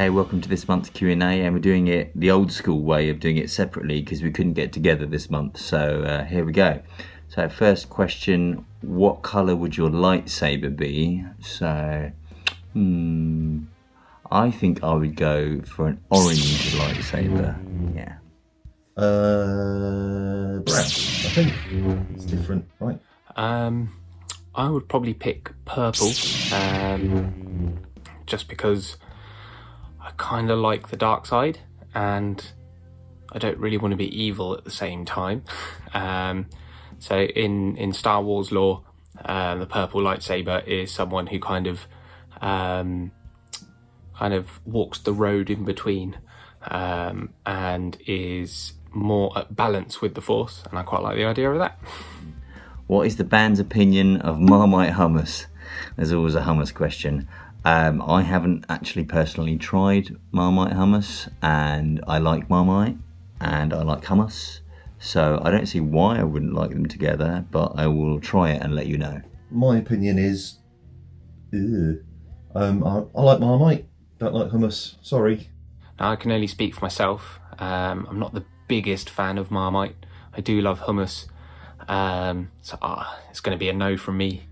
Okay, welcome to this month's Q&A, and we're doing it the old school way of doing it separately because we couldn't get together this month. So here we go. So first question, what colour would your lightsaber be? So, I think I would go for an orange lightsaber. Yeah. Brown. I think it's different, right? I would probably pick purple, just because I kind of like the dark side, and I don't really want to be evil at the same time. So in Star Wars lore, the purple lightsaber is someone who kind of walks the road in between, and is more at balance with the Force, and I quite like the idea of that. What is the band's opinion of Marmite hummus? There's always a hummus question. I haven't actually personally tried Marmite hummus, and I like Marmite and I like hummus, so I don't see why I wouldn't like them together, but I will try it and let you know. My opinion is, I like Marmite, don't like hummus, sorry. Now, I can only speak for myself. I'm not the biggest fan of Marmite. I do love hummus, so it's going to be a no from me.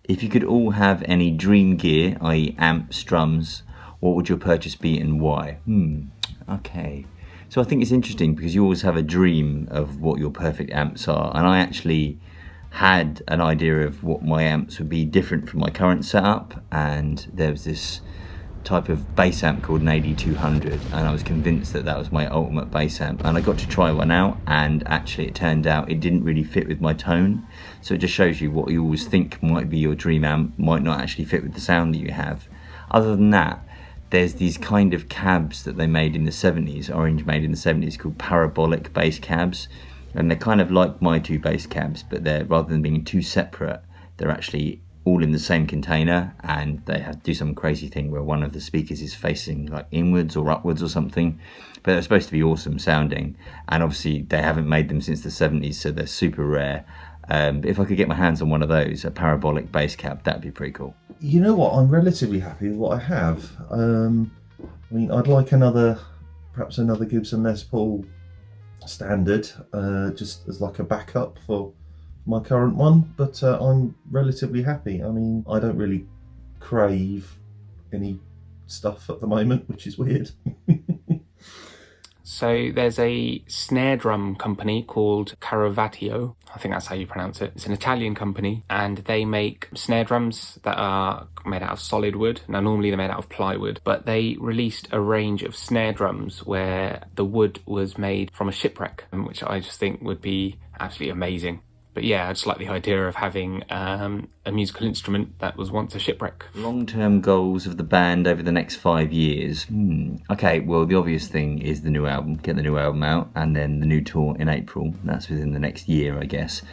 If you could all have any dream gear, i.e. amps, drums, what would your purchase be and why? Okay. So I think it's interesting because you always have a dream of what your perfect amps are, and I actually had an idea of what my amps would be different from my current setup, and there was this type of bass amp called an AD200, and I was convinced that that was my ultimate bass amp, and I got to try one out, and actually it turned out it didn't really fit with my tone. So it just shows you what you always think might be your dream amp might not actually fit with the sound that you have. Other than that, there's these kind of cabs that they made in the 70s, Orange made in the 70s, called parabolic bass cabs, and they're kind of like my two bass cabs, but they're, rather than being two separate, they're actually all in the same container, and they have to do some crazy thing where one of the speakers is facing like inwards or upwards or something, but they're supposed to be awesome sounding, and obviously they haven't made them since the 70s, so they're super rare. But if I could get my hands on one of those, a parabolic bass cab, that'd be pretty cool. You know what, I'm relatively happy with what I have. I'd like perhaps another Gibson Les Paul standard, just as like a backup for my current one, but I'm relatively happy. I don't really crave any stuff at the moment, which is weird. So there's a snare drum company called Caravaggio. I think that's how you pronounce it. It's an Italian company, and they make snare drums that are made out of solid wood. Now, normally they're made out of plywood, but they released a range of snare drums where the wood was made from a shipwreck, which I just think would be absolutely amazing. But yeah, I just like the idea of having a musical instrument that was once a shipwreck. Long-term goals of the band over the next 5 years. Okay, well, the obvious thing is the new album. Get the new album out, and then the new tour in April. That's within the next year, I guess.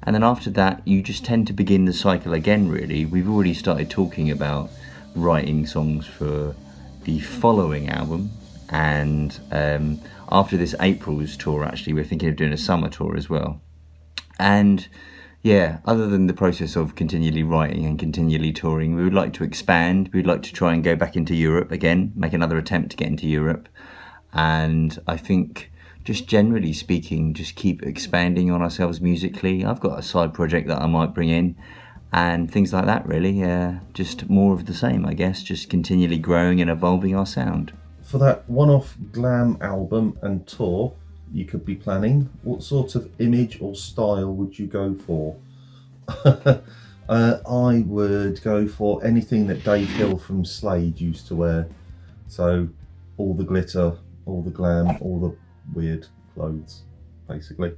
And then after that, you just tend to begin the cycle again, really. We've already started talking about writing songs for the following album. And after this April's tour, actually, we're thinking of doing a summer tour as well. And yeah, other than the process of continually writing and continually touring, we would like to expand. We'd like to try and go back into Europe again, make another attempt to get into Europe. And I think, just generally speaking, just keep expanding on ourselves musically. I've got a side project that I might bring in and things like that, really. Just more of the same, I guess, just continually growing and evolving our sound. For that one-off glam album and tour you could be planning, what sort of image or style would you go for? I would go for anything that Dave Hill from Slade used to wear. So all the glitter, all the glam, all the weird clothes, basically.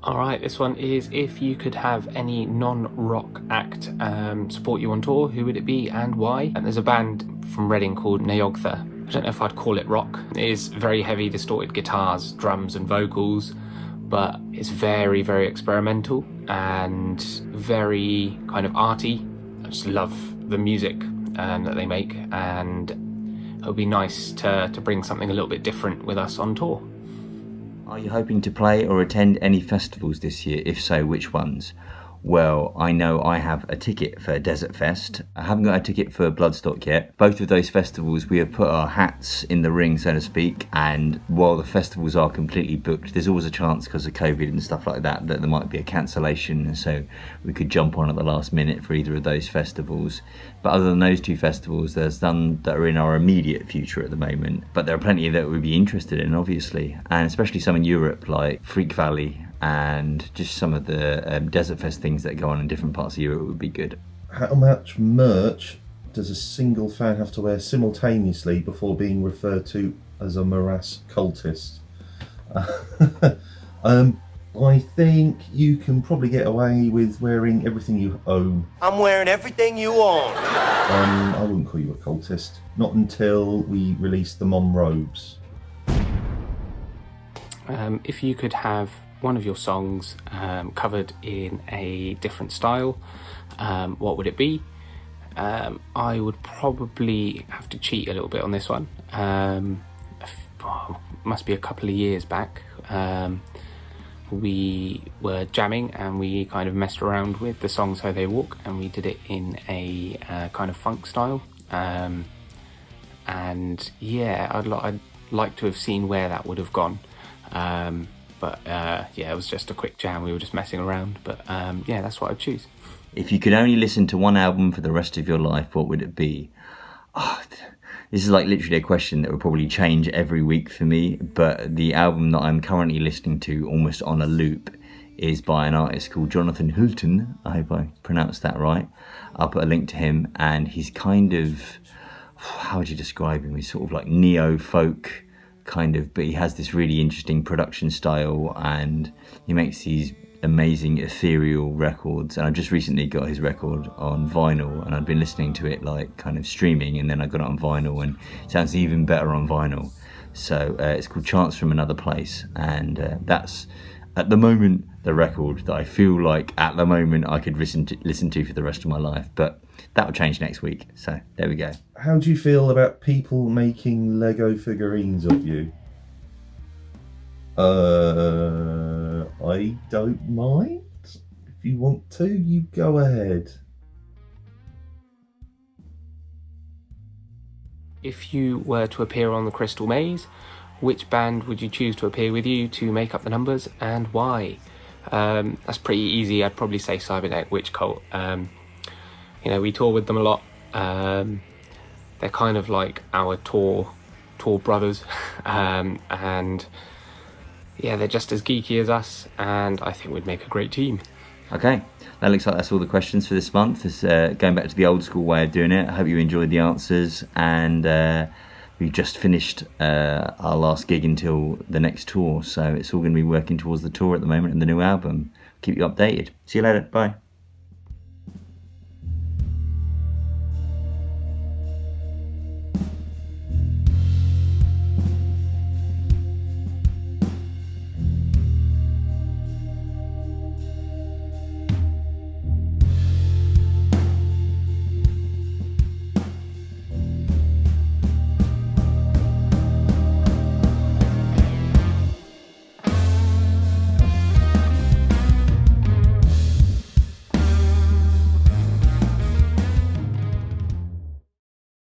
Alright, this one is, if you could have any non-rock act support you on tour, who would it be and why? And there's a band from Reading called Neogtha. I don't know if I'd call it rock. It is very heavy distorted guitars, drums and vocals, but it's very, very experimental and very kind of arty. I just love the music that they make, and it would be nice to bring something a little bit different with us on tour. Are you hoping to play or attend any festivals this year? If so, which ones? Well, I know I have a ticket for Desert Fest. I haven't got a ticket for Bloodstock yet. Both of those festivals, we have put our hats in the ring, so to speak. And while the festivals are completely booked, there's always a chance because of COVID and stuff like that there might be a cancellation. So we could jump on at the last minute for either of those festivals. But other than those two festivals, there's none that are in our immediate future at the moment. But there are plenty that we'd be interested in, obviously. And especially some in Europe, like Freak Valley, and just some of the Desert Fest things that go on in different parts of Europe would be good. How much merch does a single fan have to wear simultaneously before being referred to as a morass cultist? I think you can probably get away with wearing everything you own. I'm wearing everything you own. I wouldn't call you a cultist. Not until we release the mom robes. If you could have one of your songs covered in a different style, what would it be? I would probably have to cheat a little bit on this one. Must be a couple of years back. We were jamming and we kind of messed around with the song So They Walk, and we did it in a kind of funk style. And yeah, I'd like to have seen where that would have gone. But yeah, it was just a quick jam. We were just messing around. But yeah, that's what I'd choose. If you could only listen to one album for the rest of your life, what would it be? Oh, this is like literally a question that would probably change every week for me. But the album that I'm currently listening to almost on a loop is by an artist called Jonathan Hulten. I hope I pronounced that right. I'll put a link to him. And he's kind of, how would you describe him? He's sort of like neo-folk kind of, but he has this really interesting production style, and he makes these amazing ethereal records. And I just recently got his record on vinyl, and I'd been listening to it like kind of streaming, and then I got it on vinyl, and it sounds even better on vinyl. So it's called Chants from Another Place, and that's at the moment the record that I feel like at the moment I could listen to for the rest of my life. But that will change next week, so there we go. How do you feel about people making Lego figurines of you? I don't mind. If you want to, you go ahead. If you were to appear on the Crystal Maze, which band would you choose to appear with you to make up the numbers, and why? That's pretty easy. I'd probably say Cybernetic Witch Cult. You know, we tour with them a lot. They're kind of like our tour brothers, and yeah, they're just as geeky as us, and I think we'd make a great team. Okay, that looks like that's all the questions for this month. It's going back to the old school way of doing it. I hope you enjoyed the answers, and we've just finished our last gig until the next tour, so it's all going to be working towards the tour at the moment and the new album. Keep you updated. See you later. Bye.